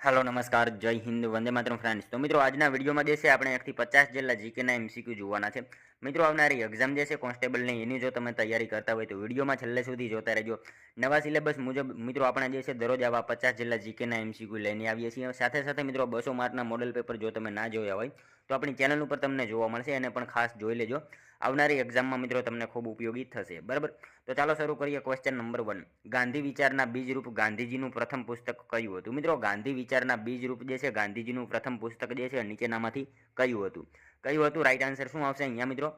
Hello नमस्कार जय Hind Vande Mataram friends. तो मित्रों आज विडियोમાં જે છે આપણે 1 થી 50 જેટલા જીકેના એમસીક્યુ જોવાના છે। મિત્રો આવનારી એક્ઝામ જે છે કોન્સ્ટેબલની એની જો તમે તૈયારી કરતા હોય તો વિડિયોમાં છેલ્લે સુધી જોતા રહેજો। નવા સિલેબસ મુજબ મિત્રો આપણે જે છે દરરોજ આવા 50 જેટલા જીકેના એમસીક્યુ લઈને આવીએ છીએ। સાથે સાથે મિત્રો 200 માર્કના મોડેલ પેપર જો તમે ના જોયા હોય તો આપણી ચેનલ ઉપર તમને જોવા મળશે અને પણ ખાસ જોઈ લેજો। આવનારી એક્ઝામમાં મિત્રો તમને ખૂબ ઉપયોગી થશે। બરાબર, તો ચાલો શરૂ કરીએ। ક્વેશ્ચન નંબર 1, ગાંધી વિચારના બીજરૂપ ગાંધીજીનું પ્રથમ પુસ્તક કયું હતું? મિત્રો ગાંધી વિચારના બીજરૂપ જે છે ગાંધીજીનું પ્રથમ પુસ્તક જે છે નીચેનામાંથી કયું હતું? કયું હતું? રાઈટ આન્સર શું આવશે અહીંયા મિત્રો?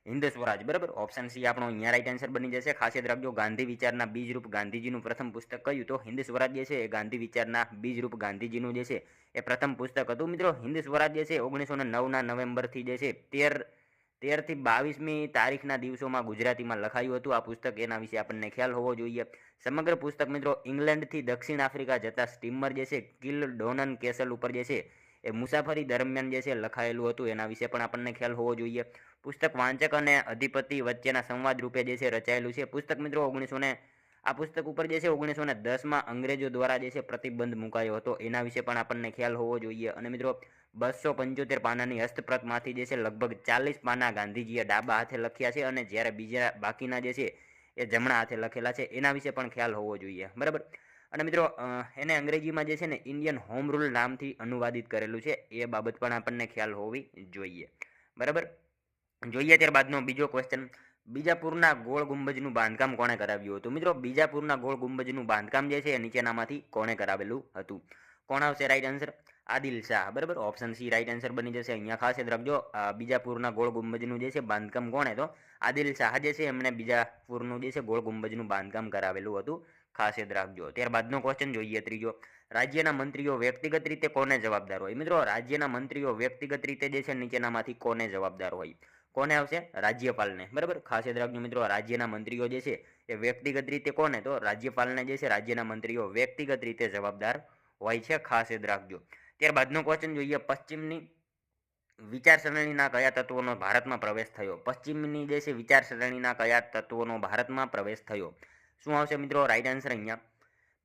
હિન્દ સ્વરાજ। બરાબર, ઓપ્શન સી આપણો અહીંયા રાઈટ આન્સર બની જશે। ખાસ યાદ રાખજો, ગાંધી વિચારના બીજરૂપ ગાંધીજીનું પ્રથમ પુસ્તક કયું? તો હિન્દ સ્વરાજ જે છે એ ગાંધી વિચારના બીજરૂપ ગાંધીજીનું જે છે એ પ્રથમ પુસ્તક હતું। મિત્રો હિન્દ સ્વરાજ જે છે 1909ના નવેમ્બરથી જે છે 13 થી 22મી તારીખના દિવસોમાં ગુજરાતીમાં લખાયું હતું આ પુસ્તક। એના વિશે આપણને ખ્યાલ હોવો જોઈએ। સમગ્ર પુસ્તક મિત્રો ઇંગ્લેન્ડથી દક્ષિણ આફ્રિકા જતા સ્ટીમર જે છે કિલડોનન કેસલ ઉપર જે છે એ મુસાફરી દરમિયાન જે છે લખાયેલું હતું। એના વિશે પણ આપણને ખ્યાલ હોવો જોઈએ। પુસ્તક વાંચક અને અધિપતિ વચ્ચેના સંવાદ રૂપે જે છે રચાયેલું છે। પુસ્તક મિત્રો આ પુસ્તક ઉપર જે છે 1910માં અંગ્રેજો દ્વારા જે છે પ્રતિબંધ મુકાયો હતો। એના વિશે પણ આપણને ખ્યાલ હોવો જોઈએ। અને મિત્રો 275 પાનાની હસ્તપ્રતમાંથી જે છે લગભગ 40 પાના ગાંધીજીએ ડાબા હાથે લખ્યા છે અને જ્યારે બીજા બાકીના જે છે એ જમણા હાથે લખેલા છે। એના વિશે પણ ખ્યાલ હોવો જોઈએ। બરાબર, અને મિત્રો એને અંગ્રેજીમાં જે છે ને ઇન્ડિયન હોમ રૂલ નામથી અનુવાદિત કરેલું છે। એ બાબત પણ આપણને ખ્યાલ હોવી જોઈએ। બરાબર, જોઈએ ત્યારબાદનો બીજો ક્વેશ્ચન, બીજાપુરના ગોળ ગુંબજનું બાંધકામ કોણે કરાવ્યું હતું? મિત્રો બીજાપુરના ગોળ ગુંબજનું બાંધકામ જે છે એ નીચેનામાંથી કોણે કરાવેલું હતું? કોણ આવશે રાઈટ આન્સર? આદિલ શાહ। બરાબર, ઓપ્શન સી રાઈટ આન્સર બની જશે। અહીંયા ખાસ યાદ રાખજો, બીજાપુરના ગોળ ગુંબજનું જે છે બાંધકામ કોણે? તો આદિલ શાહ જે છે એમણે બીજાપુરનું જે છે ગોળ ગુંબજનું બાંધકામ કરાવેલું હતું। ખાસ યાદ રાખજો। ત્યારબાદનો ક્વેશ્ચન જોઈએ ત્રીજો, રાજ્યના મંત્રીઓ વ્યક્તિગત રીતે કોને જવાબદાર હોય? મિત્રો રાજ્યના મંત્રીઓ વ્યક્તિગત રીતે જે છે નીચેનામાંથી કોને જવાબદાર હોય? કોને આવશે? રાજ્યપાલને। બરાબર, ખાસ યાદ રાખજો મિત્રો, રાજ્યના મંત્રીઓ જે છે એ વ્યક્તિગત રીતે કોને? તો રાજ્યપાલને જે છે રાજ્યના મંત્રીઓ વ્યક્તિગત રીતે જવાબદાર હોય છે। ખાસ યાદ રાખજો। ત્યારબાદનો ક્વેશ્ચન જોઈએ, પશ્ચિમની વિચારસરણીના કયા તત્વોનો ભારતમાં પ્રવેશ થયો? પશ્ચિમની જે છે વિચારસરણીના કયા તત્વોનો ભારતમાં પ્રવેશ થયો? શું આવશે મિત્રો રાઈટ આન્સર? અહીંયા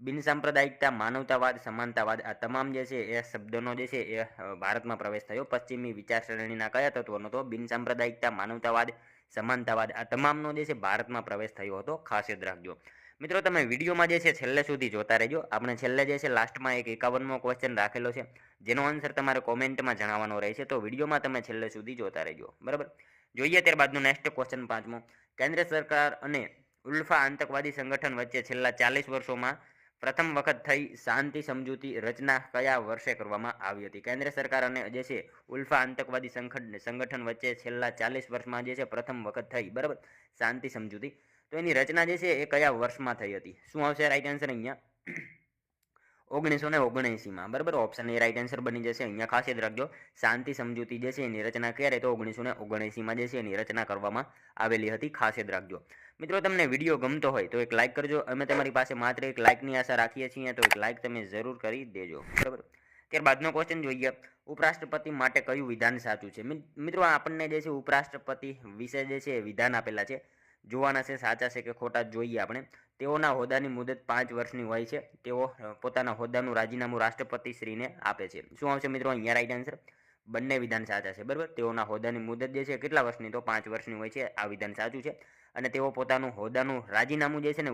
બિનસાંપ્રદાયિકતા, માનવતાવાદ, સમાનતાવાદ, આ તમામ જે છે એ શબ્દોનો જે છે એ ભારતમાં પ્રવેશ થયો પશ્ચિમી વિચારસરણીના કયા તત્વોનો? તો બિનસાંપ્રદાયિકતા, માનવતાવાદ, સમાનતાવાદ, આ તમામનો જે છે ભારતમાં પ્રવેશ થયો હતો। ખાસ યાદ રાખજો। મિત્રો તમે વિડીયોમાં જે છે છેલ્લે સુધી જોતા રહેજો। આપણે છેલ્લે જે છે લાસ્ટમાં એક 51મો ક્વેશ્ચન રાખેલો છે જેનો આન્સર તમારે કોમેન્ટમાં જણાવવાનો રહેશે, તો વિડીયોમાં તમે છેલ્લે સુધી જોતા રહેજો। બરાબર, જોઈએ ત્યારબાદનો નેક્સ્ટ ક્વેશ્ચન 5મો, કેન્દ્ર સરકાર અને ઉલ્ફા આતંકવાદી સંગઠન વચ્ચે છેલ્લા 40 વર્ષોમાં પ્રથમ વખત થઈ શાંતિ સમજૂતી રચના કયા વર્ષે કરવામાં આવી હતી? કેન્દ્ર સરકાર અને જે છે ઉલ્ફા આતંકવાદી સંગઠન વચ્ચે છેલ્લા 40 વર્ષમાં જે છે પ્રથમ વખત થઈ, બરાબર, શાંતિ સમજૂતી, તો એની રચના જે છે એ કયા વર્ષમાં થઈ હતી? શું આવશે રાઈટ આન્સર? અહીંયા 1979માં। બરાબર, ઓપ્શન એ રાઈટ આન્સર બની જશે। અહીંયા ખાસ યાદ રાખજો, શાંતિ સમજૂતી જે છે એની રચના ક્યારે? તો 1979માં જે છે એની રચના કરવામાં આવેલી હતી। ખાસ યાદ રાખજો। મિત્રો તમને વિડીયો ગમતો હોય તો એક લાઇક કરજો। અમે તમારી પાસે માત્ર એક લાઇકની આશા રાખીએ છીએ, તો એક લાઇક તમે જરૂર કરી દેજો। બરાબર, ત્યારબાદનો ક્વેશ્ચન જોઈએ, ઉપરાષ્ટ્રપતિ માટે કયું વિધાન સાચું છે? મિત્રો આપણને જે છે ઉપરાષ્ટ્રપતિ વિશે જે છે વિધાન આપેલા છે, જોવાના છે સાચા છે કે ખોટા જોઈએ આપણે। તેઓના હોદ્દાની મુદત 5 વર્ષની હોય છે। તેઓ પોતાના હોદ્દાનું રાજીનામું રાષ્ટ્રપતિશ્રીને આપે છે। શું આવશે મિત્રો અહીંયા રાઈટ આન્સર? બંને વિધાન સાચા છે। બરાબર, તેઓના હોદ્દાની મુદત જે છે કેટલા વર્ષની? તો 5 વર્ષની હોય છે। આ વિધાન સાચું છે। અને તેઓ પોતાનું હોદ્દાનું રાજીનામું જે છે ને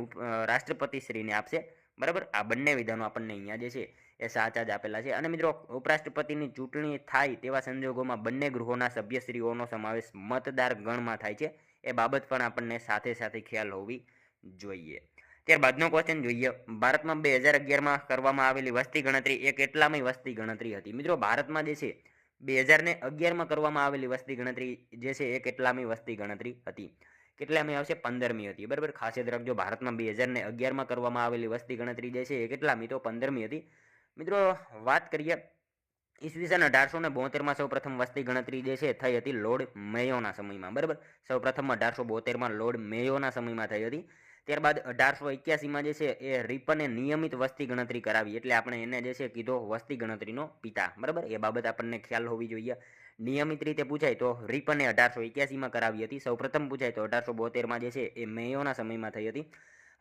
રાષ્ટ્રપતિશ્રીને આપશે। બરાબર, આ બંને વિધાનો આપણને અહીંયા જે છે એ સાચા જ આપેલા છે। અને મિત્રો ઉપરાષ્ટ્રપતિની ચૂંટણી થાય તેવા સંજોગોમાં બંને ગૃહોના સભ્યશ્રીઓનો સમાવેશ મતદાર ગણમાં થાય છે। એ બાબત પણ આપણને સાથે સાથે ખ્યાલ હોવી જોઈએ। ત્યારબાદનો ક્વેશ્ચન જોઈએ, ભારતમાં 2011માં કરવામાં આવેલી વસ્તી ગણતરી એ કેટલામી વસ્તી ગણતરી હતી? મિત્રો ભારતમાં જે છે 2011માં કરવામાં આવેલી વસ્તી ગણતરી જે છે એ કેટલામી વસ્તી ગણતરી હતી? કેટલામી આવશે? 15મી હતી। બરાબર, ખાસ યાદ રાખજો, ભારતમાં 2011માં કરવામાં આવેલી વસ્તી ગણતરી જે છે એ કેટલામી? તો 15મી હતી। મિત્રો વાત કરીએ ઈસવીસન 1872માં સૌપ્રથમ વસ્તી ગણતરી જે છે થઈ હતી લોર્ડ મેયોના સમયમાં। બરાબર, સૌપ્રથમ 1872માં લોર્ડ મેયોના સમયમાં થઈ હતી। ત્યારબાદ 1881માં જે છે એ રિપને નિયમિત વસ્તી ગણતરી કરાવી, એટલે આપણે એને જે છે કીધો વસ્તી ગણતરીનો પિતા। બરાબર, એ બાબત આપણને ખ્યાલ હોવી જોઈએ। નિયમિત રીતે પૂછાય તો રિપને 1881માં કરાવી હતી। સૌપ્રથમ પૂછાય તો 1872માં જે છે એ મેયોના સમયમાં થઈ હતી।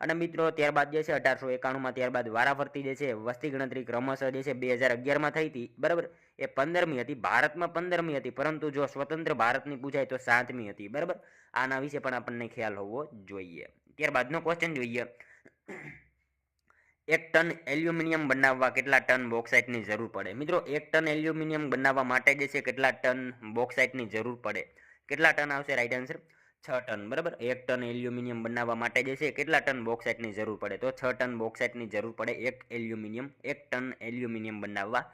અને મિત્રો ત્યારબાદ જે છે 1891માં ત્યારબાદ વારાફરતી જે છે વસ્તી ગણતરી ક્રમશઃ જે છે 2011માં થઈ હતી, બરાબર, એ 15મી હતી, ભારતમાં 15મી હતી, પરંતુ જો સ્વતંત્ર ભારતની પૂછાય તો 7મી હતી, બરાબર. આના વિશે પણ આપણને ખ્યાલ હોવો જોઈએ. ત્યારબાદનો ક્વેશ્ચન જોઈએ, 1 ટન એલ્યુમિનિયમ બનાવવા કેટલા ટન બોક્સાઇટની જરૂર પડે? મિત્રો 1 ટન એલ્યુમિનિયમ બનાવવા માટે જે છે કેટલા ટન બોક્સાઇટની જરૂર પડે? કેટલા ટન આવશે? રાઈટ આન્સર 6 ટન, બરાબર. 1 ટન એલ્યુમિનિયમ બનાવવા માટે જે છે કેટલા ટન બોક્સાઇટની જરૂર પડે? તો 6 ટન બોક્સાઇટની જરૂર પડે 1 ટન એલ્યુમિનિયમ બનાવવા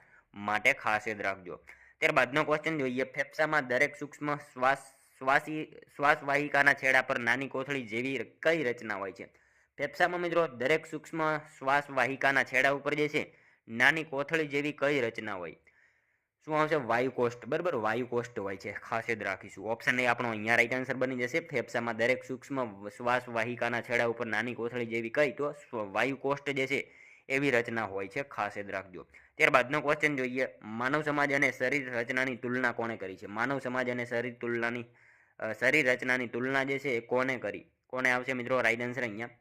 માટે, ખાસ યાદ રાખજો. ત્યારબાદનો ક્વેશ્ચન જોઈએ, ફેફસામાં દરેક સૂક્ષ્મ શ્વાસવાહિકાના છેડા પર નાની કોથળી જેવી કઈ રચના હોય છે? ફેફસામાં મિત્રો દરેક સૂક્ષ્મ શ્વાસવાહિકાના છેડા ઉપર જે છે નાની કોથળી જેવી કઈ રચના હોય? શું આવશે? વાયુકોષ્ઠ, બરાબર, વાયુકોષ્ઠ હોય છે, ખાસ યાદ રાખીશું. ઓપ્શન એ આપણો અહીંયા રાઈટ આન્સર બની જશે. ફેફસામાં દરેક સૂક્ષ્મ શ્વાસવાહિકાના છેડા ઉપર નાની કોથળી જેવી કઈ? તો વાયુકોષ્ઠ જે છે એવી રચના હોય છે, ખાસ યાદ રાખજો. ત્યારબાદનો ક્વેશ્ચન જોઈએ, માનવ સમાજ અને શરીર રચનાની તુલના કોણે કરી છે? માનવ સમાજ અને શરીર રચનાની તુલના જે છે એ કોને કરી? કોને આવશે મિત્રો? રાઈટ આન્સર અહીંયા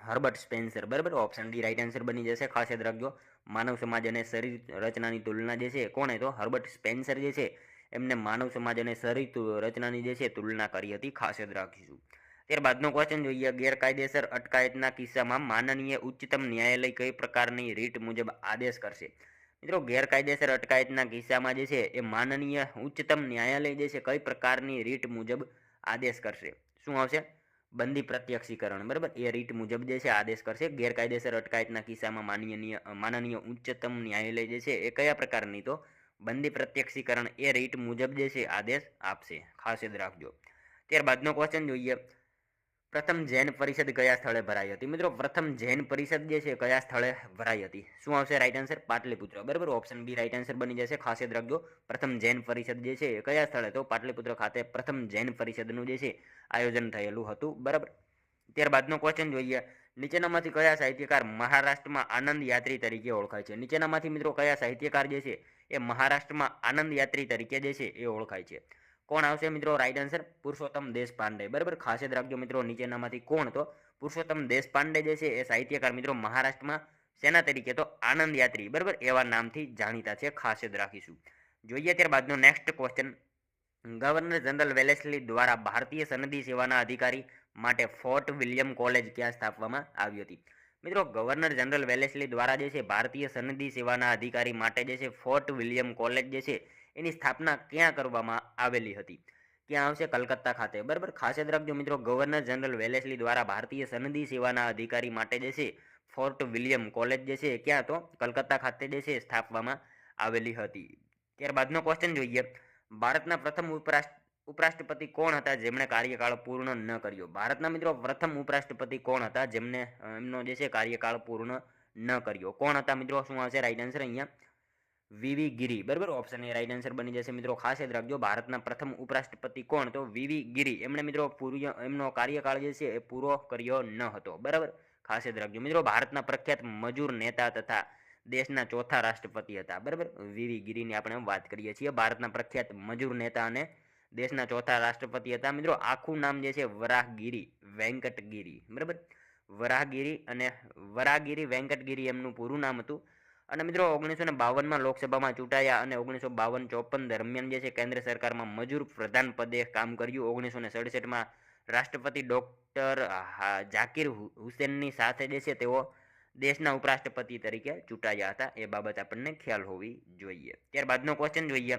હર્બર્ટ સ્પેન્સર, બરાબર. ઓપ્શન ડી રાઈટ આન્સર બની જશે, ખાસ યાદ રાખજો. માનવ સમાજ અને શરીર રચનાની તુલના જે છે કોને? તો હર્બર્ટ સ્પેન્સર જે છે એમને માનવ સમાજ અને શરીર રચનાની જે છે તુલના કરી હતી, ખાસ યાદ રાખીશું. ત્યારબાદનો ક્વેશ્ચન જોઈએ, ગેરકાયદેસર અટકાયતના કિસ્સામાં માનનીય ઉચ્ચતમ ન્યાયાલય કઈ પ્રકારની રીટ મુજબ આદેશ કરશે? મિત્રો ગેરકાયદેસર અટકાયતના કિસ્સામાં જે છે એ માનનીય ઉચ્ચતમ ન્યાયાલય જે છે કઈ પ્રકારની રીટ મુજબ આદેશ કરશે? શું આવશે? બંદી પ્રત્યક્ષીકરણ, બરાબર, એ રીટ મુજબ જે છે આદેશ કરશે. ગેરકાયદેસર અટકાયતના કિસ્સામાં માનનીય ઉચ્ચતમ ન્યાયાલય જે છે એ કયા પ્રકારની? તો બંદી પ્રત્યક્ષીકરણ એ રીટ મુજબ જે છે આદેશ આપશે, ખાસ યાદ રાખજો. ત્યારબાદનો ક્વેશ્ચન જોઈએ, પ્રથમ જૈન પરિષદ કયા સ્થળે ભરાઈ હતી? મિત્રો પ્રથમ જૈન પરિષદ જે છે કયા સ્થળે ભરાઈ હતી? શું આવશે? રાઈટ આન્સર પાટલીપુત્ર, બરાબર. ઓપ્શન બી રાઈટ આન્સર બની જશે, ખાસ યાદ રાખજો. પ્રથમ જૈન પરિષદ જે છે કયા સ્થળે? તો પાટલીપુત્ર ખાતે પ્રથમ જૈન પરિષદનું જે છે આયોજન થયેલું હતું, બરાબર. ત્યારબાદનો ક્વેશ્ચન જોઈએ, નીચેનામાંથી કયા સાહિત્યકાર મહારાષ્ટ્રમાં આનંદ યાત્રી તરીકે ઓળખાય છે? નીચેનામાંથી મિત્રો કયા સાહિત્યકાર જે છે એ મહારાષ્ટ્રમાં આનંદ યાત્રી તરીકે જે છે એ ઓળખાય છે? કોણ આવશે મિત્રો? રાઈટ આન્સર પુરુષોત્તમ દેશપાંડે, બરાબર. ખાસ યાદ રાખજો મિત્રો, નીચેનામાંથી કોણ? તો પુરુષોત્તમ દેશપાંડે જે છે એ સાહિત્યકાર મિત્રો મહારાષ્ટ્રમાં સેના તરીકે? તો આનંદ યાત્રી, બરાબર, એવા નામથી જાણીતા છે, ખાસ યાદ રાખીશું. જોઈએ ત્યારબાદનો next question, governor general Wellesley દ્વારા ભારતીય સનદી સેવાના અધિકારી માટે ફોર્ટ વિલિયમ કોલેજ ક્યાં સ્થાપવામાં આવી હતી? મિત્રો ગવર્નર જનરલ વેલેસ્લી દ્વારા જે છે ભારતીય સનદી સેવાના અધિકારી માટે જે છે ફોર્ટ વિલિયમ કોલેજ જે છે એની સ્થાપના ક્યાં કરવામાં આવેલી હતી? ક્યાં આવશે? કલકત્તા ખાતે, બરાબર. ખાસ યાદ રાખજો મિત્રો, ગવર્નર જનરલ વેલેસ્લી દ્વારા ભારતીય સનદી સેવાના અધિકારી માટે જે છે ફોર્ટ વિલિયમ કોલેજ જે છે ક્યાં? તો કલકત્તા ખાતે જે છે સ્થાપવામાં આવેલી હતી. ત્યારબાદનો ક્વેશ્ચન જોઈએ, ભારતના પ્રથમ ઉપરાષ્ટ્રપતિ કોણ હતા જેમણે કાર્યકાળ પૂર્ણ ન કર્યો? ભારતના મિત્રો પ્રથમ ઉપરાષ્ટ્રપતિ કોણ હતા જેમને એમનો જે છે કાર્યકાળ પૂર્ણ ન કર્યો? કોણ હતા મિત્રો? શું આવશે? રાઈટ આન્સર અહીંયા વીવી ગિરી, બરાબર. ઓપ્શન એ રાઈટ આન્સર બની જશે મિત્રો, ખાસ યાદ રાખજો. ભારતના પ્રથમ ઉપરાષ્ટ્રપતિ કોણ? તો વીવી ગિરી. એમણે મિત્રો એમનો કાર્યકાળ જે છે એ પૂરો કર્યો ન હતો, બરાબર. ખાસ યાદ રાખજો મિત્રો, ભારતના પ્રખ્યાત મજૂર નેતા તથા દેશના ચોથા રાષ્ટ્રપતિ હતા, બરાબર. વીવી ગિરીની આપણે વાત કરીએ છીએ. ભારતના પ્રખ્યાત મજૂર નેતા અને દેશના ચોથા રાષ્ટ્રપતિ હતા. મિત્રો આખું નામ જે છે વરાહગીરી વેંકટગીરી, બરાબર. વરાહગીરી વેંકટગીરી એમનું પૂરું નામ હતું. અને મિત્રો 1952માં લોકસભામાં ચૂંટાયા અને 1952-54 દરમિયાન જે છે કેન્દ્ર સરકારમાં મજૂર પ્રધાન પદે કામ કર્યું. 1967માં રાષ્ટ્રપતિ ડોક્ટર ઝાકીર હુસેનની સાથે જે છે તેઓ દેશના ઉપરાષ્ટ્રપતિ તરીકે ચૂંટાયા હતા. એ બાબત આપણને ખ્યાલ હોવી જોઈએ. ત્યારબાદનો ક્વેશ્ચન જોઈએ,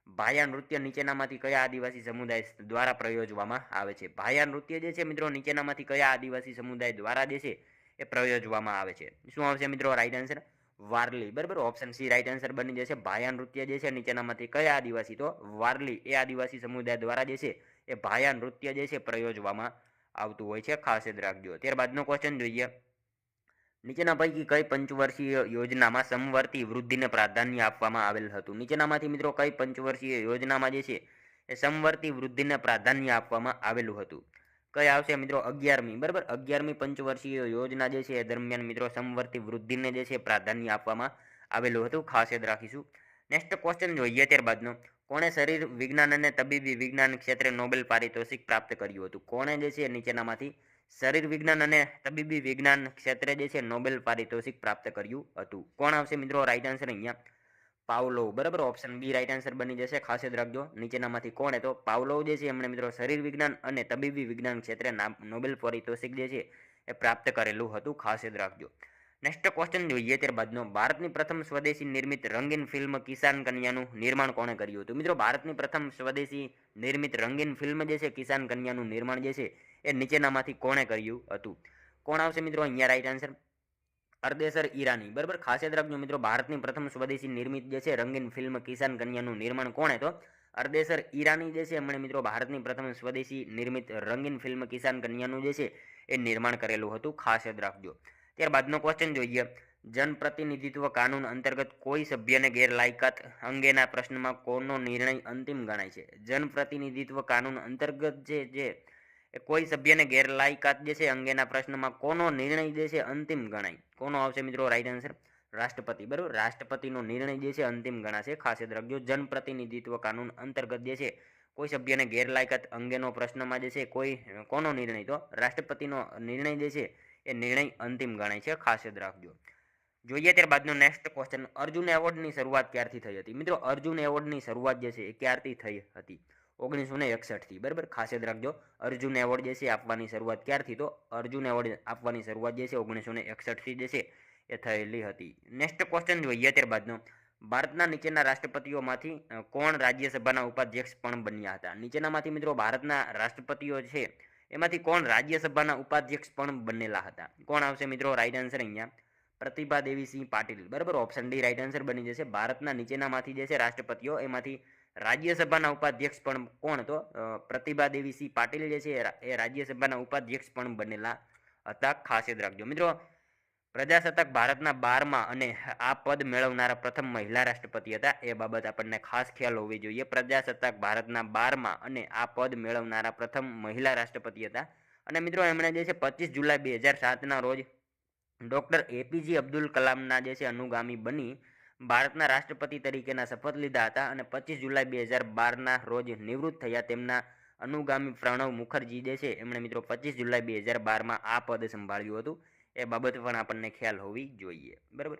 ભાયા નૃત્ય નીચેનામાંથી કયા આદિવાસી સમુદાય દ્વારા પ્રયોજવામાં આવે છે? ભાયા નૃત્ય જે છે મિત્રો નીચેનામાંથી કયા આદિવાસી સમુદાય દ્વારા જે છે એ પ્રયોજવામાં આવે છે? શું આવશે મિત્રો? રાઈટ આન્સર વારલી, બરાબર. ઓપ્શન સી રાઈટ આન્સર બની જશે. ભાયા નૃત્ય જે છે નીચેનામાંથી કયા આદિવાસી? તો વારલી એ આદિવાસી સમુદાય દ્વારા જે છે એ ભાયા નૃત્ય જે છે પ્રયોજવામાં આવતું હોય છે, ખાસ યાદ રાખજો. ત્યારબાદનો ક્વેશ્ચન જોઈએ, નીચેના પૈકી કઈ પંચવર્ષીય યોજનામાં સમવર્તી વૃદ્ધિને પ્રાધાન્ય આપવામાં આવેલ હતું? નીચેનામાંથી મિત્રો કઈ પંચવર્ષીય યોજનામાં જે છે એ સમવર્તી વૃદ્ધિને પ્રાધાન્ય આપવામાં આવેલું હતું? કઈ આવશે મિત્રો? 11મી, બરાબર. 11મી પંચવર્ષીય યોજના જે છે એ દરમિયાન મિત્રો સમવર્તી વૃદ્ધિને જે છે પ્રાધાન્ય આપવામાં આવેલું હતું, ખાસ યાદ રાખીશું. નેક્સ્ટ ક્વેશ્ચન જોઈએ ત્યારબાદનો, કોણે શરીર વિજ્ઞાન અને તબીબી વિજ્ઞાન ક્ષેત્રે નોબેલ પારિતોષિક પ્રાપ્ત કર્યું હતું? કોણે જે છે નીચેનામાંથી શરીર વિજ્ઞાન અને તબીબી વિજ્ઞાન ક્ષેત્રે જે છે નોબેલ પારિતોષિક પ્રાપ્ત કર્યું હતું? કોણ આવશે મિત્રો રાઈટ આન્સર અહીંયા? પાવલોવ, બરાબર, ઓપ્શન બી રાઈટ આન્સર બની જશે. ખાસ યાદ રાખજો, નીચેનામાંથી કોણ? તો પાવલોવ જે છે એમણે મિત્રો શરીર વિજ્ઞાન અને તબીબી વિજ્ઞાન ક્ષેત્રે નોબેલ પારિતોષિક જે છે એ પ્રાપ્ત કરેલું હતું. ખાસ યાદ રાખજો. નેક્સ્ટ ક્વેશ્ચન જોઈએ ત્યારબાદનો. ભારતની પ્રથમ સ્વદેશી નિર્મિત રંગીન ફિલ્મ કિસાન કન્યાનું નિર્માણ કોણે કર્યું હતું? મિત્રો ભારતની પ્રથમ સ્વદેશી નિર્મિત રંગીન ફિલ્મ જે છે કિસાન કન્યાનું નિર્માણ જે છે એ નીચેનામાંથી કોણે કર્યું હતું? કોણ આવશે મિત્રો અહીંયા રાઈટ આન્સર? અરદેસર ઈરાની, બરાબર. ખાસ યાદ રાખજો મિત્રો, ભારતની પ્રથમ સ્વદેશી નિર્મિત જે છે રંગીન ફિલ્મ કિસાન કન્યાનું નિર્માણ કોણે? તો અરદેસર ઈરાની જે છે એમણે મિત્રો ભારતની પ્રથમ સ્વદેશી નિર્મિત રંગીન ફિલ્મ કિસાન કન્યાનું જે છે એ નિર્માણ કરેલું હતું. ખાસ યાદ રાખજો. ત્યારબાદનો ક્વેશ્ચન જોઈએ. જનપ્રતિનિધિત્વ કાનૂન અંતર્ગત કોઈ સભ્યને ગેરલાયકાત અંગેના પ્રશ્નમાં કોનો નિર્ણય અંતિમ ગણાય છે? જનપ્રતિનિધિત્વ કાનૂન અંતર્ગત જે કોઈ સભ્યને ગેરલાયકાત જે છે અંગેના પ્રશ્નમાં કોનો નિર્ણય જે છે અંતિમ ગણાય? કોનો આવશે મિત્રો રાઈટ આન્સર? રાષ્ટ્રપતિ, બરાબર. રાષ્ટ્રપતિનો નિર્ણય જે છે અંતિમ ગણાશે. ખાસ યાદ રાખજો, જનપ્રતિનિધિત્વ કાનૂન અંતર્ગત જે છે કોઈ સભ્યને ગેરલાયકાત અંગેનો પ્રશ્નમાં જે છે કોનો નિર્ણય? તો રાષ્ટ્રપતિનો નિર્ણય જે છે એ નિર્ણય અંતિમ ગણાય છે. ખાસ યાદ રાખજો. જોઈએ ત્યારબાદનો નેક્સ્ટ ક્વેશ્ચન. અર્જુન એવોર્ડની શરૂઆત ક્યારથી થઈ હતી? મિત્રો અર્જુન એવોર્ડની શરૂઆત જે છે એ ક્યારથી થઈ હતી? 1961 થી, બરાબર. ખાસ યાદ રાખજો, અર્જુન એવોર્ડ જે છે આપવાની શરૂઆત ક્યારથી? તો અર્જુન એવોર્ડ આપવાની શરૂઆત જે છે 1961 થી જે છે એ થયેલી હતી. નેક્સ્ટ ક્વેશ્ચન જોઈએ ત્યારબાદનો. ભારતના નીચેના રાષ્ટ્રપતિઓમાંથી કોણ રાજ્યસભાના ઉપાધ્યક્ષ પણ બન્યા હતા? નીચેનામાંથી મિત્રો ભારતના રાષ્ટ્રપતિઓ છે એમાંથી કોણ રાજ્યસભાના ઉપાધ્યક્ષ પણ બનેલા હતા? કોણ આવશે મિત્રો રાઈટ આન્સર અહીંયા? પ્રતિભા દેવીસિંહ પાટીલ, બરાબર. ઓપ્શન ડી રાઈટ આન્સર બની જશે. ભારતના નીચેનામાંથી જે છે રાષ્ટ્રપતિઓ એમાંથી રાજ્યસભાના ઉપાધ્યક્ષ પણ કોણ? તો પ્રતિભા દેવીસિંહ પાટીલ જે છે એ રાજ્યસભાના ઉપાધ્યક્ષ પણ બનેલા હતા. ખાસ યાદ રાખજો મિત્રો. પ્રજાસત્તાક ભારતના 12મા અને આ પદ મેળવનારા પ્રથમ મહિલા રાષ્ટ્રપતિ હતા. એ બાબત આપણને ખાસ ખ્યાલ હોવી જોઈએ. પ્રજાસત્તાક ભારતના 12મા અને આ પદ મેળવનારા પ્રથમ મહિલા રાષ્ટ્રપતિ હતા. અને મિત્રો એમણે જે છે 25 જુલાઈ 2007ના રોજ ડોક્ટર એપીજે અબ્દુલ કલામના જે છે અનુગામી બની ભારતના રાષ્ટ્રપતિ તરીકેના શપથ લીધા હતા. અને 25 જુલાઈ 2012ના રોજ નિવૃત્ત થયા તેમના અનુગામી પ્રણવ મુખર્જી જે છે એમણે મિત્રો 25 જુલાઈ 2012માં આ પદ સંભાળ્યું હતું. એ બાબત પણ આપણને ખ્યાલ હોવી જોઈએ, બરાબર.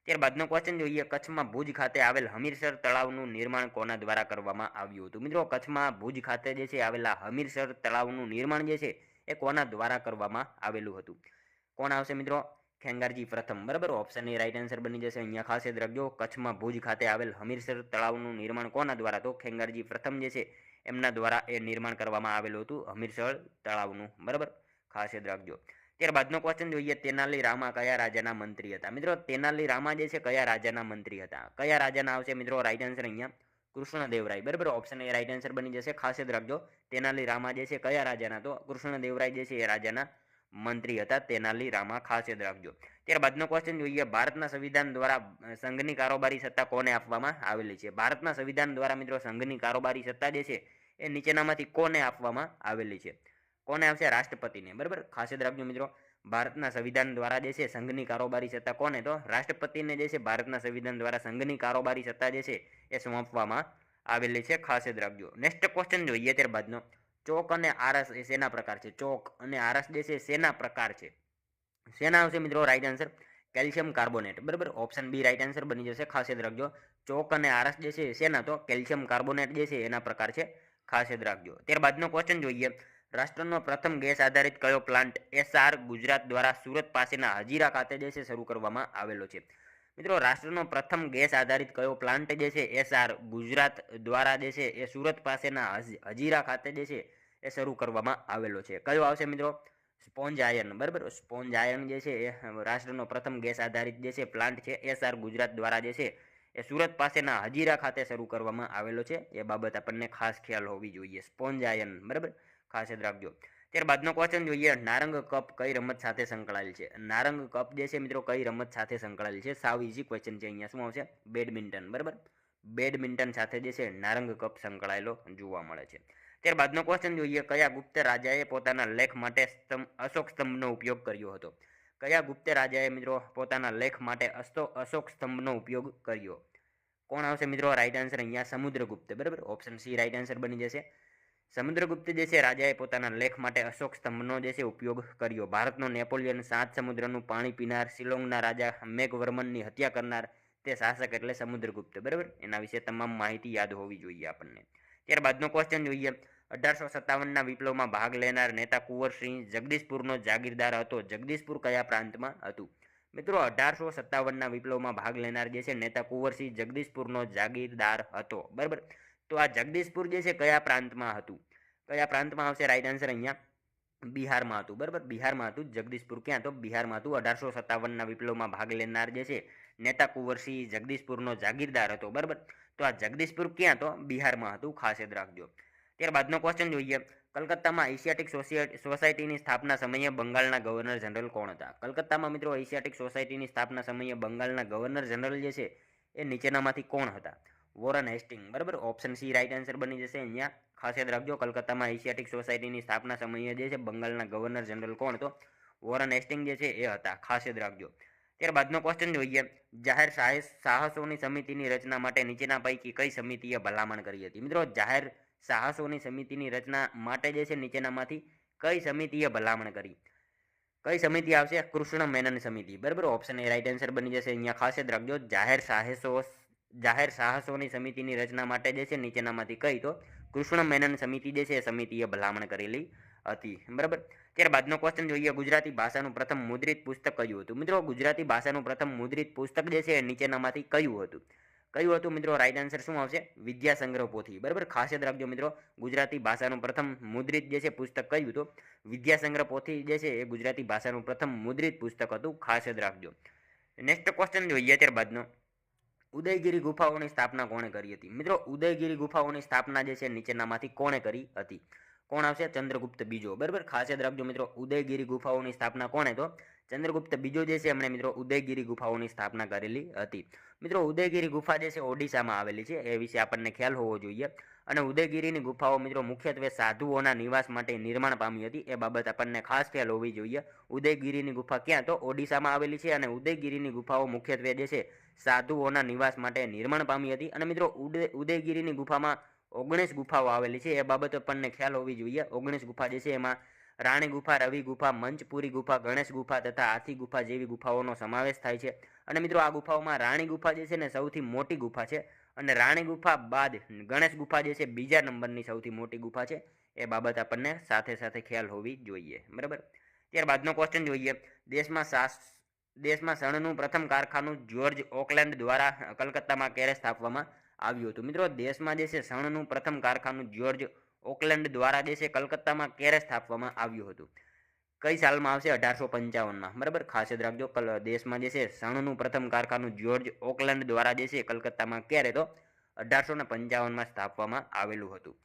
ત્યારબાદનો ક્વેશ્ચન જોઈએ. કચ્છમાં ભુજ ખાતે આવેલ હમીરસર તળાવનું નિર્માણ કોના દ્વારા કરવામાં આવ્યું હતું? મિત્રો કચ્છમાં ભુજ ખાતે જે છે આવેલા હમીરસર તળાવનું નિર્માણ જે છે એ કોના દ્વારા કરવામાં આવેલું હતું? કોણ આવશે મિત્રો? ખેંગારજી પ્રથમ, બરાબર. ઓપ્શન એ રાઈટ આન્સર બની જશે. અહીંયા ખાસ યાદ રાખજો, કચ્છમાં ભુજ ખાતે આવેલ હમીરસર તળાવનું નિર્માણ કોના દ્વારા? તો ખેંગારજી પ્રથમ જે છે એમના દ્વારા એ નિર્માણ કરવામાં આવેલું હતું હમીરસર તળાવનું, બરાબર. ખાસ યાદ રાખજો. ત્યારબાદનો ક્વેશ્ચન જોઈએ. તેનાલી રામા કયા રાજાના મંત્રી હતા? મિત્રો તેનાલી રામા જે છે કયા રાજાના મંત્રી હતા? કયા રાજાના આવશે મિત્રો રાઈટ આન્સર અહીંયા? કૃષ્ણદેવરાય, બરાબર. ઓપ્શન એ રાઈટ આન્સર બની જશે. ખાસ યાદ રાખજો, તેનાલી રામા જે છે કયા રાજાના? તો કૃષ્ણદેવરાય જે છે એ રાજાના મંત્રી હતા તેનાલી રામા. ખાસ યાદ રાખજો. ત્યારબાદનો ક્વેશ્ચન જોઈએ. ભારતના સંવિધાન દ્વારા સંઘની કારોબારી સત્તા કોને આપવામાં આવેલી છે? ભારતના સંવિધાન દ્વારા મિત્રો સંઘની કારોબારી સત્તા જે છે એ નીચેનામાંથી કોને આપવામાં આવેલી છે? કોને આવશે? રાષ્ટ્રપતિને, બરાબર. ખાસ યાદ રાખજો મિત્રો, ભારતના સંવિધાન દ્વારા જે છે સંઘની કારોબારી સત્તા કોને? તો રાષ્ટ્રપતિને જે છે ભારતના સંવિધાન દ્વારા સંઘની કારોબારી સત્તા જે છે એ સોંપવામાં આવેલી છે. ખાસ યાદ રાખજો. નેક્સ્ટ ક્વેશ્ચન જોઈએ ત્યારબાદનો. ચોક અને આરસ એ શેના પ્રકાર છે? ચોક અને આરસ જે છે શેના પ્રકાર છે? શેના આવશે મિત્રો રાઈટ આન્સર? કેલ્શિયમ કાર્બોનેટ, બરાબર. ઓપ્શન બી રાઈટ આન્સર બની જશે. ખાસ યાદ રાખજો, ચોક અને આરસ જે છે શેના? તો કેલ્શિયમ કાર્બોનેટ જે છે એના પ્રકાર છે. ખાસ યાદ રાખજો. ત્યારબાદનો ક્વેશ્ચન જોઈએ. રાષ્ટ્રનો પ્રથમ ગેસ આધારિત કયો પ્લાન્ટ એસઆર ગુજરાત દ્વારા સુરત પાસેના હજીરા ખાતે જે છે શરૂ કરવામાં આવેલો છે? મિત્રો રાષ્ટ્રનો પ્રથમ ગેસ આધારિત કયો પ્લાન્ટ જે છે એસઆર ગુજરાત દ્વારા જે છે એ સુરત પાસેના હજીરા ખાતે જે છે એ શરૂ કરવામાં આવેલો છે? કયો આવશે મિત્રો? સ્પોન્જ આયર્ન, બરાબર. સ્પોન્જ આયર્ન જે છે એ રાષ્ટ્રનો પ્રથમ ગેસ આધારિત જે છે પ્લાન્ટ છે એસઆર ગુજરાત દ્વારા જે છે એ સુરત પાસેના હજીરા ખાતે શરૂ કરવામાં આવેલો છે. એ બાબત આપણને ખાસ ખ્યાલ હોવી જોઈએ. સ્પોન્જ આયર્ન, બરાબર. ખાસ યાદ રાખજો. ત્યારબાદનો ક્વેશ્ચન જોઈએ. નારંગ કપ કઈ રમત સાથે સંકળાયેલ છે? નારંગ કપ જે છે મિત્રો કઈ રમત સાથે સંકળાયેલ છે? સાવ ઈઝી ક્વેશ્ચન છે. અહીંયા શું આવશે? બેડમિન્ટન, બરાબર. બેડમિન્ટન સાથે જે છે નારંગ કપ સંકળાયેલો જોવા મળે છે. ત્યારબાદનો ક્વેશ્ચન જોઈએ. કયા ગુપ્ત રાજાએ પોતાના લેખ માટે અશોક સ્તંભનો ઉપયોગ કર્યો હતો? કયા ગુપ્ત રાજાએ મિત્રો પોતાના લેખ માટે અશોક સ્તંભનો ઉપયોગ કર્યો? કોણ આવશે મિત્રો રાઈટ આન્સર અહીંયા? સમુદ્રગુપ્ત, બરાબર. ઓપ્શન સી રાઈટ આન્સર બની જશે. સમુદ્રગુપ્ત જે છે રાજાએ પોતાના લેખ માટે અશોક સ્તંભનો જે છે ઉપયોગ કર્યો. ભારતનો નેપોલિયન, 7 સમુદ્રનું પાણી પીનાર, શિલોંગના રાજા મેઘવર્મનની હત્યા કરનાર તે શાસક એટલે સમુદ્રગુપ્ત. બરાબર, એના વિશે તમામ માહિતી યાદ હોવી જોઈએ આપણને. ત્યારબાદનો ક્વેશ્ચન જોઈએ. 1857ના વિપ્લવમાં ભાગ લેનાર નેતા કુંવરસિંહ જગદીશપુરનો જાગીરદાર હતો. જગદીશપુર કયા પ્રાંતમાં હતું? મિત્રો 1857ના વિપ્લવમાં ભાગ લેનાર જે છે નેતા કુંવરસિંહ જગદીશપુરનો જાગીરદાર હતો. બરાબર, તો આ જગદીશપુર જે છે કયા પ્રાંતમાં હતું? કયા પ્રાંતમાં આવશે? રાઈટ આન્સર અહીંયા બિહારમાં હતું. બરાબર, બિહારમાં હતું. જગદીશપુર ક્યાં? તો બિહારમાં હતું. 1857ના વિપ્લવમાં ભાગ લેનાર જે છે નેતા કુંવરસિંહ જગદીશપુરનો જાગીરદાર હતો. બરાબર, તો આ જગદીશપુર ક્યાં? તો બિહારમાં હતું. ખાસ યાદ રાખજો. ત્યારબાદનો ક્વેશ્ચન જોઈએ. કલકત્તામાં એશિયાટિક સોસાયટીની સ્થાપના સમયે બંગાળના ગવર્નર જનરલ કોણ હતા? કલકત્તામાં મિત્રો એશિયાટિક સોસાયટીની સ્થાપના સમયે બંગાળના ગવર્નર જનરલ જે છે એ નીચેનામાંથી કોણ હતા? Warren Hastings. બરાબર, ઓપ્શન સી રાઈટ આન્સર બની જશે. અહીંયા ખાસ યાદ રાખજો, કલકત્તામાં એશિયાટિક સોસાયટીની સ્થાપના સમયે જે છે બંગાળના ગવર્નર જનરલ કોણ? તો વોરન હેસ્ટિંગ જે છે એ હતા. ખાસ યાદ રાખજો. ત્યારબાદનો ક્વેશ્ચન જોઈએ. જાહેર સાહસોની સમિતિની રચના માટે નીચેના પૈકી કઈ સમિતિએ ભલામણ કરી હતી? મિત્રો જાહેર સાહસોની સમિતિની રચના માટે જે છે નીચેનામાંથી કઈ સમિતિએ ભલામણ કરી? કઈ સમિતિ આવશે? કૃષ્ણ મેનન સમિતિ. બરાબર, ઓપ્શન એ રાઈટ આન્સર બની જશે. અહીંયા ખાસ યાદ રાખજો, જાહેર સાહસોની સમિતિની રચના માટે જે છે નીચેનામાંથી કઈ? તો કૃષ્ણ મેનન સમિતિ જે છે એ સમિતિએ ભલામણ કરેલી હતી. બરાબર, ત્યારબાદનો ક્વેશ્ચન જોઈએ. ગુજરાતી ભાષાનું પ્રથમ મુદ્રિત પુસ્તક કયું હતું? મિત્રો ગુજરાતી ભાષાનું પ્રથમ મુદ્રિત પુસ્તક જે છે નીચેનામાંથી કયું હતું? કયું હતું મિત્રો? રાઈટ આન્સર શું આવશે? વિદ્યા સંગ્રહ પોથી. બરાબર, ખાસ યાદ રાખજો મિત્રો, ગુજરાતી ભાષાનું પ્રથમ મુદ્રિત જે છે પુસ્તક કયું હતું? વિદ્યા સંગ્રહ પોથી જે છે એ ગુજરાતી ભાષાનું પ્રથમ મુદ્રિત પુસ્તક હતું. ખાસ યાદ રાખજો. નેક્સ્ટ ક્વેશ્ચન જોઈએ. ત્યારબાદનો, ઉદયગીરી ગુફાઓની સ્થાપના કોણે કરી હતી? મિત્રો ઉદયગીરી ગુફાઓની સ્થાપના જે છે નીચેનામાંથી કોણે કરી હતી? કોણ આવશે? ચંદ્રગુપ્ત બીજો. બરાબર, ખાસ યાદ રાખજો મિત્રો, ઉદયગીરી ગુફાઓની સ્થાપના કોણે? તો ચંદ્રગુપ્ત બીજો જે છે એમણે મિત્રો ઉદયગીરી ગુફાઓની સ્થાપના કરેલી હતી. મિત્રો ઉદયગીરી ગુફા જે છે ઓડિશામાં આવેલી છે, એ વિશે આપણને ખ્યાલ હોવો જોઈએ. અને ઉદયગીરીની ગુફાઓ મિત્રો મુખ્યત્વે સાધુઓના નિવાસ માટે નિર્માણ પામી હતી, એ બાબત આપણને ખાસ ખ્યાલ હોવી જોઈએ. ઉદયગીરીની ગુફા ક્યાં? તો ઓડિશામાં આવેલી છે. અને ઉદયગીરીની ગુફાઓ મુખ્યત્વે જે છે સાધુઓના નિવાસ માટે નિર્માણ પામી હતી. અને મિત્રો ઉદયગીરીની ગુફામાં 19 ગુફાઓ આવેલી છે, એ બાબત આપણને ખ્યાલ હોવી જોઈએ. 19 ગુફા જે છે એમાં રાણી ગુફા, રવિ ગુફા, મંચપુરી ગુફા, ગણેશ ગુફા તથા હાથી ગુફા જેવી ગુફાઓનો સમાવેશ થાય છે. અને મિત્રો આ ગુફાઓમાં રાણી ગુફા જે છે ને સૌથી મોટી ગુફા છે. અને રાણી ગુફા બાદ ગણેશ ગુફા જે છે બીજા નંબરની સૌથી મોટી ગુફા છે. એ બાબત આપણને સાથે સાથે ખ્યાલ હોવી જોઈએ. બરાબર, ત્યારબાદનો ક્વેશ્ચન જોઈએ. દેશમાં શણનું પ્રથમ કારખાનું જ્યોર્જ ઓકલેન્ડ દ્વારા કલકત્તામાં ક્યારે સ્થાપવામાં આવ્યું હતું? મિત્રો દેશમાં જે છે શણનું પ્રથમ કારખાનું જ્યોર્જ ઓકલેન્ડ દ્વારા જે છે કલકત્તામાં ક્યારે સ્થાપવામાં આવ્યું હતું? કઈ સાલમાં આવશે? 1855માં. બરાબર, ખાસ યાદ રાખજો, દેશમાં જે છે શણનું પ્રથમ કારખાનું જ્યોર્જ ઓકલેન્ડ દ્વારા જે છે કલકત્તામાં ક્યારે? તો 1855માં સ્થાપવામાં આવેલું હતું.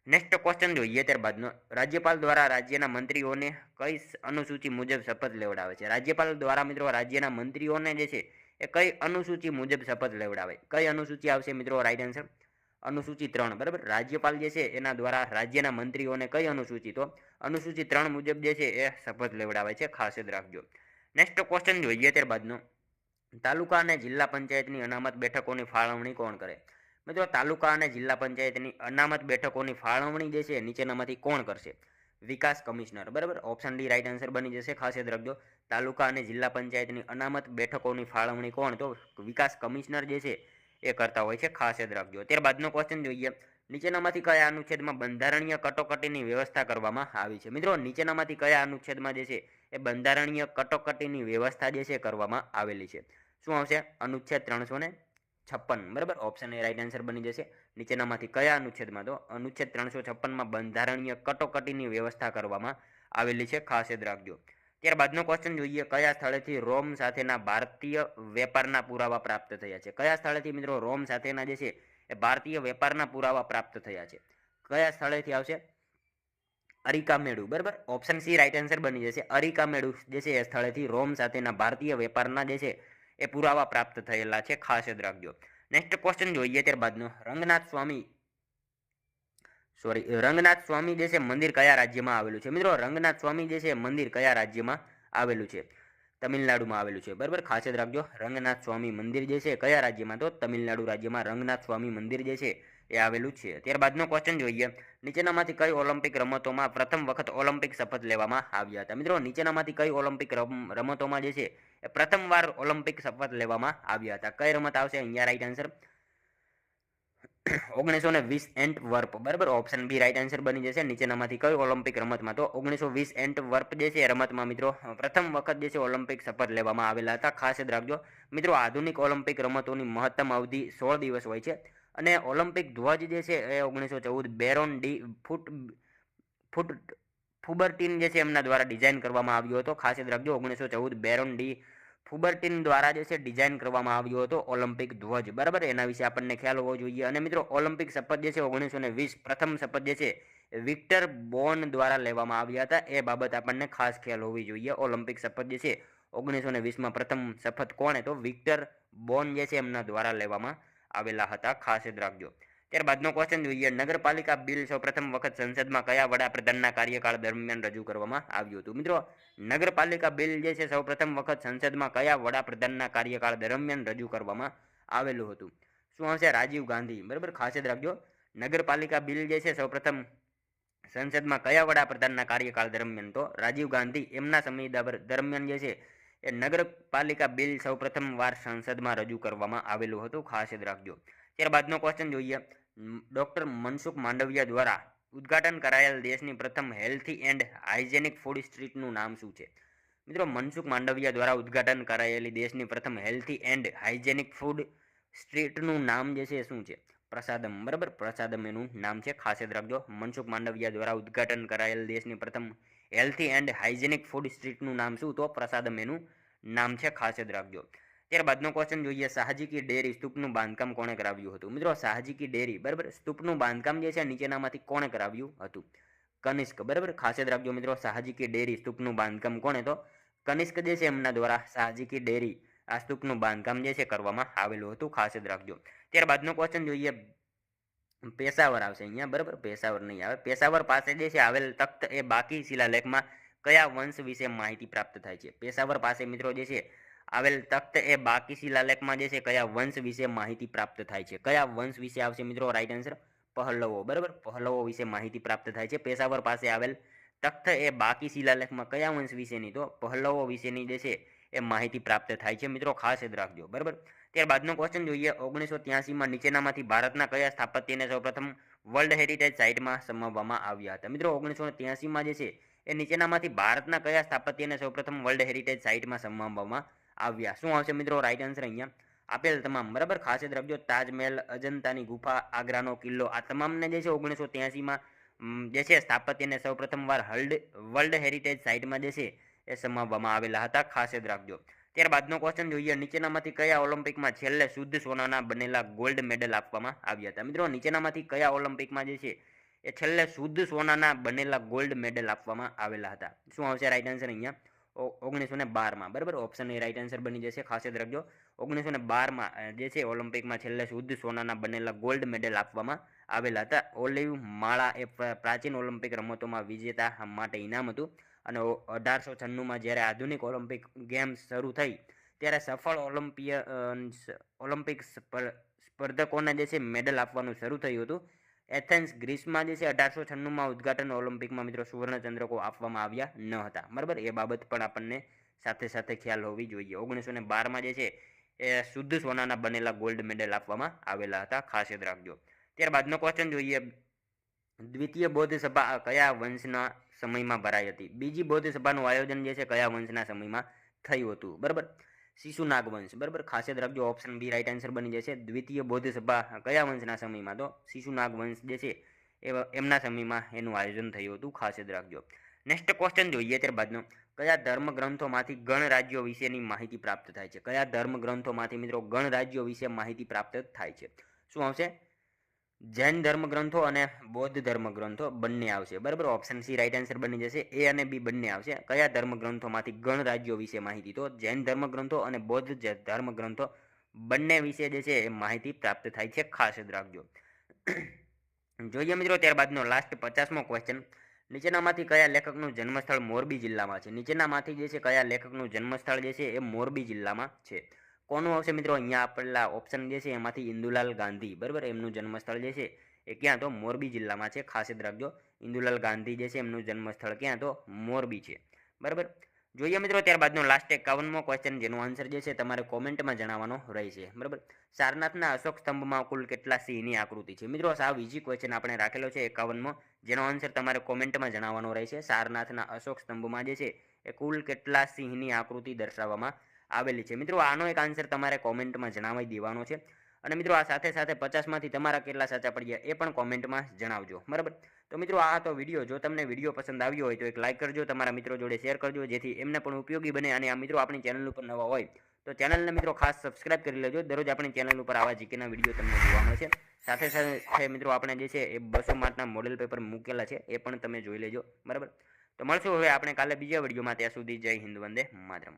નેક્સ્ટ ક્વેશ્ચન જોઈએ. ત્યારબાદનો, રાજ્યપાલ દ્વારા રાજ્યના મંત્રીઓને કઈ અનુસૂચિ મુજબ શપથ લેવડાવે છે? રાજ્યપાલ દ્વારા મિત્રો રાજ્યના મંત્રીઓને જે છે એ કઈ અનુસૂચિ મુજબ શપથ લેવડાવે? કઈ અનુસૂચિ આવશે મિત્રો? રાઈટ આન્સર અનુસૂચિ 3. બરાબર, રાજ્યપાલ જે છે એના દ્વારા રાજ્યના મંત્રીઓને કઈ અનુસૂચિ? તો અનુસૂચિ 3 મુજબ જે છે એ શપથ લેવડાવે છે. ખાસ યાદ રાખજો. નેક્સ્ટ ક્વેશ્ચન જોઈએ. ત્યારબાદનો, તાલુકા અને જિલ્લા પંચાયતની અનામત બેઠકોની ફાળવણી કોણ કરે? મિત્રો તાલુકા અને જિલ્લા પંચાયતની અનામત બેઠકોની ફાળવણી જે છે નીચેનામાંથી કોણ કરશે? વિકાસ કમિશનર. બરાબર, ઓપ્શન ડી રાઈટ આન્સર બની જશે. ખાસ યાદ રાખજો, તાલુકા અને જિલ્લા પંચાયતની અનામત બેઠકોની ફાળવણી કોણ? તો વિકાસ કમિશનર જે છે એ કરતા હોય છે. ખાસ યાદ રાખજો. ત્યારબાદનો ક્વેશ્ચન જોઈએ. નીચેનામાંથી કયા અનુચ્છેદમાં બંધારણીય કટોકટીની વ્યવસ્થા કરવામાં આવી છે? મિત્રો નીચેનામાંથી કયા અનુચ્છેદમાં જે છે એ બંધારણીય કટોકટીની વ્યવસ્થા જે છે કરવામાં આવેલી છે? શું આવશે? અનુચ્છેદ 356. બરાબર, ઓપ્શન એ રાઈટ આન્સર બની જશે. નીચેનામાંથી કયા અનુચ્છેદમાં? તો અનુચ્છેદ 356માં બંધારણીય કટોકટીની વ્યવસ્થા કરવામાં આવેલી છે. ખાસ યાદ રાખજો. ત્યારબાદનો ક્વેશ્ચન જોઈએ. કયા સ્થળેથી રોમ સાથેના ભારતીય વેપારના પુરાવા પ્રાપ્ત થયા છે? કયા સ્થળેથી મિત્રો રોમ સાથેના જે છે એ ભારતીય વેપારના પુરાવા પ્રાપ્ત થયા છે? કયા સ્થળેથી આવશે? અરિકામેડુ. બરાબર, ઓપ્શન સી રાઈટ આન્સર બની જશે. અરિકામેડુ જે છે એ સ્થળેથી રોમ સાથેના ભારતીય વેપારના જે છે એ પુરાવા પ્રાપ્ત થયેલા છે. ખાસ યાદ રાખજો. નેક્સ્ટ ક્વેશ્ચન જોઈએ. ત્યારબાદનો, રંગનાથ સ્વામી જે છે મંદિર કયા રાજ્યમાં આવેલું છે? મિત્રો રંગનાથ સ્વામી જે છે મંદિર કયા રાજ્યમાં આવેલું છે? તમિલનાડુમાં આવેલું છે. બરાબર, ખાસ યાદ રાખજો, રંગનાથ સ્વામી મંદિર જે છે કયા રાજ્યમાં? તો તમિલનાડુ રાજ્યમાં રંગનાથ સ્વામી મંદિર જે છે એ આવેલું છે। ત્યારબાદનો ક્વેશ્ચન જોઈએ, નીચેનામાંથી કઈ ઓલિમ્પિક રમતોમાં પ્રથમ વખત ઓલિમ્પિક શપથ લેવામાં આવ્યા હતા? મિત્રો નીચેનામાંથી કઈ ઓલિમ્પિક રમતોમાં જે છે એ પ્રથમવાર ઓલિમ્પિક શપથ લેવામાં આવ્યા હતા? કઈ રમત આવશે અહીંયા રાઈટ આન્સર? 1920 એન્ટવર્પ, બરાબર, ઓપ્શન બી રાઈટ આન્સર બની જશે। નીચેનામાંથી કઈ ઓલિમ્પિક રમતમાં? તો 1920 એન્ટવર્પ જે છે રમતમાં મિત્રો પ્રથમ વખત જે છે ઓલિમ્પિક શપથ લેવામાં આવેલા હતા, ખાસ યાદ રાખજો મિત્રો। આધુનિક ઓલિમ્પિક રમતોની મહત્તમ અવધિ 16 દિવસ હોય છે અને ઓલિમ્પિક ધ્વજ જે છે એ 1914 બેરોન ડી ફુબર્ટીન જે છે એમના દ્વારા ડિઝાઇન કરવામાં આવ્યો હતો, ખાસ યાદ રાખજો 1914 બેરોન ડી ફુબર્ટીન દ્વારા જે છે ડિઝાઇન કરવામાં આવ્યો હતો ઓલિમ્પિક ધ્વજ, બરાબર, એના વિશે આપણને ખ્યાલ હોવો જોઈએ। અને મિત્રો ઓલિમ્પિક શપથ જે છે 1920 પ્રથમ શપથ જે છે વિક્ટર બોન દ્વારા લેવામાં આવ્યા હતા, એ બાબત આપણને ખાસ ખ્યાલ હોવી જોઈએ। ઓલિમ્પિક શપથ જે છે 1920માં પ્રથમ શપથ કોણે? તો વિક્ટર બોન જે છે એમના દ્વારા લેવામાં આવેલા હતા, ખાસ યાદ રાખજો। ત્યારબાદનો ક્વેશ્ચન જોઈએ, નગરપાલિકા બિલ સૌપ્રથમ વખત સંસદમાં કયા વડાપ્રધાનના કાર્યકાળ દરમિયાન રજૂ કરવામાં આવ્યું હતું? મિત્રો નગરપાલિકા બિલ જે છે સૌપ્રથમ વખત સંસદમાં કયા વડાપ્રધાનના કાર્યકાળ દરમિયાન રજૂ કરવામાં આવેલું હતું? શું આવશે? રાજીવ ગાંધી, બરાબર, ખાસ યાદ રાખજો। નગરપાલિકા બિલ જે છે સૌપ્રથમ સંસદમાં કયા વડાપ્રધાનના કાર્યકાળ દરમિયાન? તો રાજીવ ગાંધી એમના સમય દરમિયાન જે છે એ નગરપાલિકા બિલ સૌપ્રથમ વાર સંસદમાં રજૂ કરવામાં આવેલું હતું, ખાસ યાદ રાખજો। ત્યારબાદનો ક્વેશ્ચન જોઈએ, ડોક્ટર મનસુખ માંડવિયા દ્વારા ઉદ્ઘાટન કરાયેલ દેશની પ્રથમ હેલ્થી એન્ડ હાઇજેનિક ફૂડ સ્ટ્રીટનું નામ શું છે? મિત્રો મનસુખ માંડવિયા દ્વારા ઉદ્ઘાટન કરાયેલી દેશની પ્રથમ હેલ્થી એન્ડ હાઇજેનિક ફૂડ સ્ટ્રીટનું નામ જે છે શું છે? પ્રસાદમ, બરાબર, પ્રસાદમ એનું નામ છે, ખાસ યાદ રાખજો। મનસુખ માંડવિયા દ્વારા ઉદ્ઘાટન કરાયેલ દેશની પ્રથમ હેલ્થી એન્ડ હાઇજેનિક ફૂડ સ્ટ્રીટનું નામ શું? તો પ્રસાદમ એનું નામ છે, ખાસ યાદ રાખજો। ત્યારબાદનો ક્વેશ્ચન જોઈએ, શાહજી કી ડેરી સ્તૂપનું બાંધકામ કોણે કરાવ્યું હતું? મિત્રો શાહજી કી ડેરી, બરાબર, સ્તૂપનું બાંધકામ જે છે નીચેનામાંથી કોણે કરાવ્યું હતું? કનિષ્ક, બરાબર, ખાસ યાદ રાખજો મિત્રો, શાહજી કી ડેરી સ્તૂપનું બાંધકામ કોણે? તો કનિષ્ક જે છે એમના દ્વારા શાહજી કી ડેરી આ સ્તૂપનું બાંધકામ જે છે કરવામાં આવેલું હતું, ખાસ યાદ રાખજો। ત્યારબાદનો ક્વેશ્ચન જોઈએ, પેશાવર આવશે અહીંયા, બરાબર, પેશાવર નહીં આવે। પેશાવર પાસે જે છે આવેલ તખ્ત એ બાકી શિલાલેખમાં કયા વંશ વિશે માહિતી પ્રાપ્ત થાય છે? પેશાવર પાસે મિત્રો જે છે આવેલ તખ્ત એ બાકી શિલાલેખમાં જે છે કયા વંશ વિશે માહિતી પ્રાપ્ત થાય છે? કયા વંશ વિશે આવશે મિત્રો રાઈટ આન્સર? પહલ્લવો, બરાબર, પહલ્લવો વિશે માહિતી પ્રાપ્ત થાય છે। પેશાવર પાસે આવેલ તખ્ત એ બાકી શિલાલેખમાં કયા વંશ વિશેની? તો પહલ્લવો વિશેની જે છે એ માહિતી પ્રાપ્ત થાય છે મિત્રો, ખાસ યાદ રાખજો, બરાબર। ત્યારબાદનો ક્વેશ્ચન જોઈએ, 1983માં નીચેનામાંથી ભારતના કયા સ્થાપત્યને સૌપ્રથમ વર્લ્ડ હેરિટેજ સાઇટમાં સમાવવામાં આવ્યા હતા? મિત્રો 1983માં જે છે એ નીચેનામાંથી ભારતના કયા સ્થાપત્યને સૌપ્રથમ વર્લ્ડ હેરિટેજ સાઇટમાં સમાવવામાં આવ્યા? શું આવશે મિત્રો રાઈટ આન્સર? અહીંયા આપેલ તમામ, બરાબર, ખાસ યાદ રાખજો, તાજમહેલ, અજંતાની ગુફા, આગ્રાનો કિલ્લો, આ તમામને જે છે 1983માં જે છે સ્થાપત્યને સૌપ્રથમ વાર વર્લ્ડ હેરિટેજ સાઇટમાં જે છે એ સમાવવામાં આવેલા હતા, ખાસ યાદ રાખજો। ત્યારબાદનો ક્વેશ્ચન જોઈએ, નીચેનામાંથી કયા ઓલિમ્પિકમાં છેલ્લે શુદ્ધ સોનાના બનેલા ગોલ્ડ મેડલ આપવામાં આવ્યા હતા? મિત્રો નીચેનામાંથી કયા ઓલિમ્પિકમાં જે છે એ છેલ્લે શુદ્ધ સોનાના બનેલા ગોલ્ડ મેડલ આપવામાં આવેલા હતા? શું આવશે રાઈટ આન્સર? અહીંયા 1912માં, બરાબર, ઓપ્શન એ રાઈટ આન્સર બની જશે, ખાસ યાદ રાખજો। 1912માં જે છે ઓલિમ્પિકમાં છેલ્લે શુદ્ધ સોનાના બનેલા ગોલ્ડ મેડલ આપવામાં આવેલા હતા। ઓલિવ માળા એ પ્રાચીન ઓલિમ્પિક રમતોમાં વિજેતા માટે ઇનામ હતું અને 1896માં જ્યારે આધુનિક ઓલિમ્પિક ગેમ્સ શરૂ થઈ ત્યારે સફળ ઓલિમ્પિક સ્પર્ધકોને જે છે મેડલ આપવાનું શરૂ થયું હતું। એથેન્સ ગ્રીસમાં જે છે 1896માં ઉદ્ઘાટન ઓલિમ્પિકમાં મિત્રો સુવર્ણચંદ્રકો આપવામાં આવ્યા ન હતા, બરાબર, એ બાબત પણ આપણને સાથે સાથે ખ્યાલ હોવી જોઈએ। 1912માં જે છે એ શુદ્ધ સોનાના બનેલા ગોલ્ડ મેડલ આપવામાં આવેલા હતા, ખાસ યાદ રાખજો। ત્યારબાદનો ક્વેશ્ચન જોઈએ, દ્વિતીય બૌદ્ધ સભા કયા વંશના સમયમાં ભરાઈ હતી? બીજી બૌદ્ધ સભાનું આયોજન જે છે કયા વંશના સમયમાં થયું હતું? બરાબર, શિશુનાગ વંશ, બરાબર, ખાસ યાદ રાખજો, ઓપ્શન બી રાઈટ આન્સર બની જશે। દ્વિતીય બૌદ્ધ સભા કયા વંશના સમયમાં? તો શિશુનાગ વંશ જે છે એમના સમયમાં એનું આયોજન થયું હતું, ખાસ યાદ રાખજો। નેક્સ્ટ ક્વેશ્ચન જોઈએ ત્યારબાદનો, કયા ધર્મ ગ્રંથોમાંથી ગણ રાજ્યો વિશેની માહિતી પ્રાપ્ત થાય છે? કયા ધર્મ ગ્રંથોમાંથી મિત્રો ગણ રાજ્યો વિશે માહિતી પ્રાપ્ત થાય છે? શું આવશે? જૈન ધર્મ ગ્રંથો અને બૌદ્ધ ધર્મ ગ્રંથો બંને આવશે, બરાબર, ઓપ્શન સી રાઈટ આન્સર બની જશે। એ અને બી બંને આવશે। કયા ધર્મ ગ્રંથોમાંથી ગણ રાજ્યો વિશે માહિતી? તો જૈન ધર્મ ગ્રંથો અને બૌદ્ધ ધર્મ ગ્રંથો બંને વિશે જે છે એ માહિતી પ્રાપ્ત થાય છે, ખાસ યાદ રાખજો। જોઈએ મિત્રો ત્યારબાદનો લાસ્ટ 50મો ક્વેશ્ચન, નીચેનામાંથી કયા લેખકનું જન્મસ્થળ મોરબી જિલ્લામાં છે? નીચેનામાંથી જે છે કયા લેખકનું જન્મસ્થળ જે છે એ મોરબી જિલ્લામાં છે? કોનું આવશે મિત્રો? અહીંયા આપેલા ઓપ્શન જે છે એમાંથી ઇન્દુલાલ ગાંધી, બરાબર, એમનું જન્મસ્થળ જે છે એ ક્યાં? તો મોરબી જિલ્લામાં છે. ખાસ યાદ રાખજો, ઇન્દુલાલ ગાંધી જે છે એમનું જન્મસ્થળ ક્યાં? તો મોરબી છે, બરાબર. જોઈએ મિત્રો ત્યારબાદનો લાસ્ટ 51મો ક્વેશ્ચન, જેનો આન્સર જે છે તમારે કોમેન્ટમાં જણાવવાનો રહેશે, બરાબર. સારનાથના અશોક સ્તંભમાં કુલ કેટલા સિંહની આકૃતિ છે? મિત્રો સાવ ઈઝી ક્વેશ્ચન આપણે રાખેલો છે 51મો, જેનો આન્સર તમારે કોમેન્ટમાં જણાવવાનો રહેશે. સારનાથના અશોક સ્તંભમાં જે છે એ કુલ કેટલા સિંહની આકૃતિ દર્શાવવામાં આવેલી છે? મિત્રો આનો એક આન્સર તમારે કોમેન્ટમાં જણાવી દેવાનો છે. અને મિત્રો આ સાથે સાથે 50માંથી તમારા કેટલા સાચા પડ્યા એ પણ કોમેન્ટમાં જણાવજો, બરાબર. તો મિત્રો આ હતો વિડીયો. જો તમને વિડીયો પસંદ આવ્યો હોય તો એક લાઇક કરજો, તમારા મિત્રો જોડે શેર કરજો, જેથી એમને પણ ઉપયોગી બને. અને આ મિત્રો આપણી ચેનલ ઉપર નવા હોય તો ચેનલને મિત્રો ખાસ સબસ્ક્રાઇબ કરી લેજો. દરરોજ આપણી ચેનલ ઉપર આવા જીકેના વિડીયો તમને જોવા મળશે. સાથે સાથે મિત્રો આપણે જે છે એ 200 માર્કના મોડેલ પેપર મૂકેલા છે, એ પણ તમે જોઈ લેજો, બરાબર. તો મળશું હવે આપણે કાલે બીજા વિડીયોમાં. ત્યાં સુધી જય હિન્દ, વંદે માતરમ.